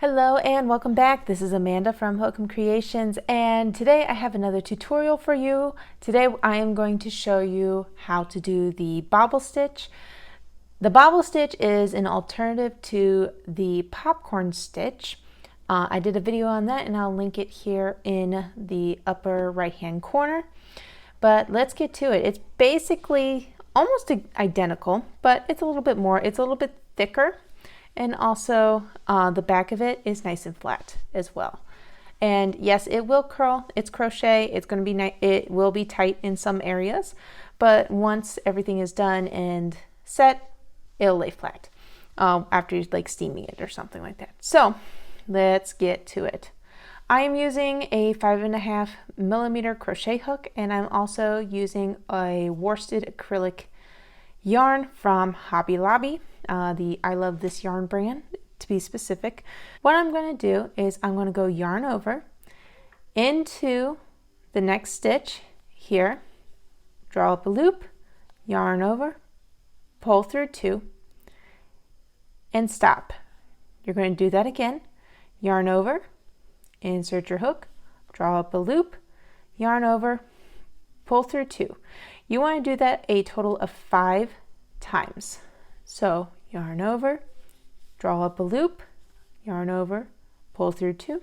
Hello and welcome back. This is Amanda from Hookemcreations, and today I have another tutorial for you. Today I am going to show you how to do the bobble stitch. The bobble stitch is an alternative to the popcorn stitch. I did a video on that and I'll link it here in the upper right hand corner. But let's get to it. It's basically almost identical, but it's a little bit more. It's a little bit thicker. And also the back of it is nice and flat as well. And yes, it will curl. It's crochet. It's going to be nice. It will be tight in some areas, but once everything is done and set, it'll lay flat after you're like steaming it or something like that. So let's get to it. I am using a 5.5mm crochet hook, and I'm also using a worsted acrylic yarn from Hobby Lobby. The I Love This Yarn brand, to be specific. What I'm going to do is I'm going to go yarn over into the next stitch here, draw up a loop, yarn over, pull through 2, and stop. You're going to do that again, yarn over, insert your hook, draw up a loop, yarn over, pull through 2. You want to do that a total of 5 times. So yarn over, draw up a loop, yarn over, pull through 2,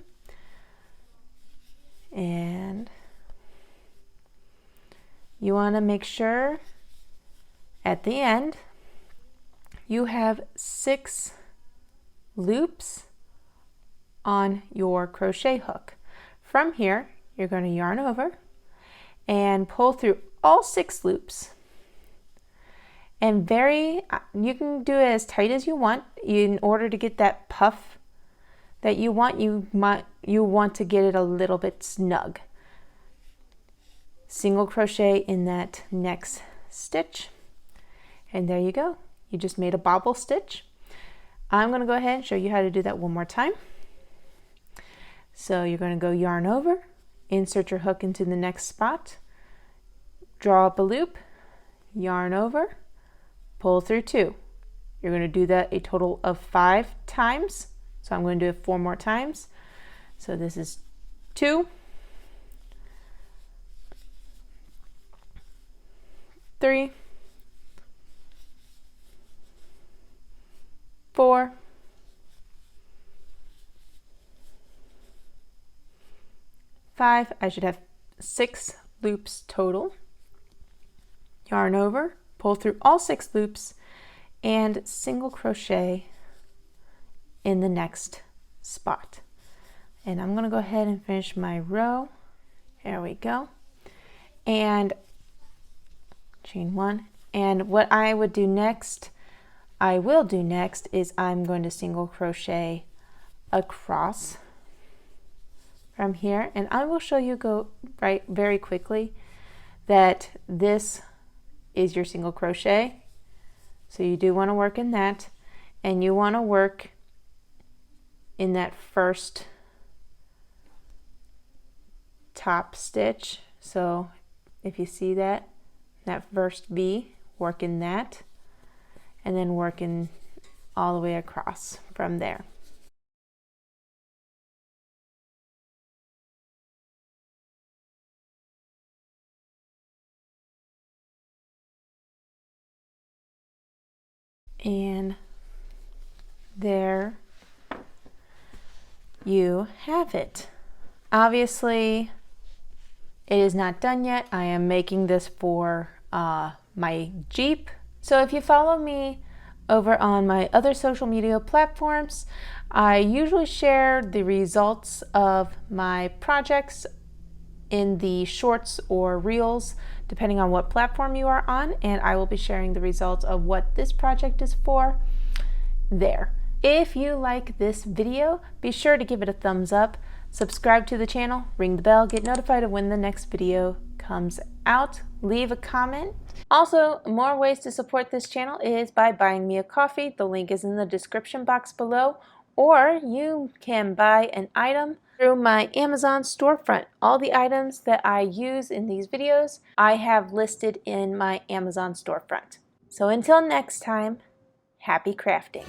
and you want to make sure at the end you have 6 loops on your crochet hook. From here, you're going to yarn over and pull through all 6 loops. And you can do it as tight as you want. In order to get that puff that you want, you want to get it a little bit snug. Single crochet in that next stitch, and there you go. You just made a bobble stitch. I'm going to go ahead and show you how to do that one more time. So you're going to go yarn over, insert your hook into the next spot, draw up a loop, yarn over, pull through 2. You're going to do that a total of 5 times. So I'm going to do it 4 more times. So this is 2, 3, 4, 5. I should have 6 loops total. Yarn over, pull through all 6 loops, and single crochet in the next spot. And I'm going to go ahead and finish my row. There we go. And chain 1. And what I will do next is I'm going to single crochet across from here, and I will show you very quickly that this is your single crochet. So you do want to work in that, and you want to work in that first top stitch. So if you see that first V, work in that, and then working all the way across from there. And there you have it. Obviously, it is not done yet. I am making this for my Jeep. So if you follow me over on my other social media platforms, I usually share the results of my projects in the shorts or reels, depending on what platform you are on, and I will be sharing the results of what this project is for there. If you like this video, be sure to give it a thumbs up, subscribe to the channel, ring the bell, get notified of when the next video comes out, leave a comment. Also, more ways to support this channel is by buying me a coffee. The link is in the description box below, or you can buy an item through my Amazon storefront. All the items that I use in these videos, I have listed in my Amazon storefront. So until next time, happy crafting.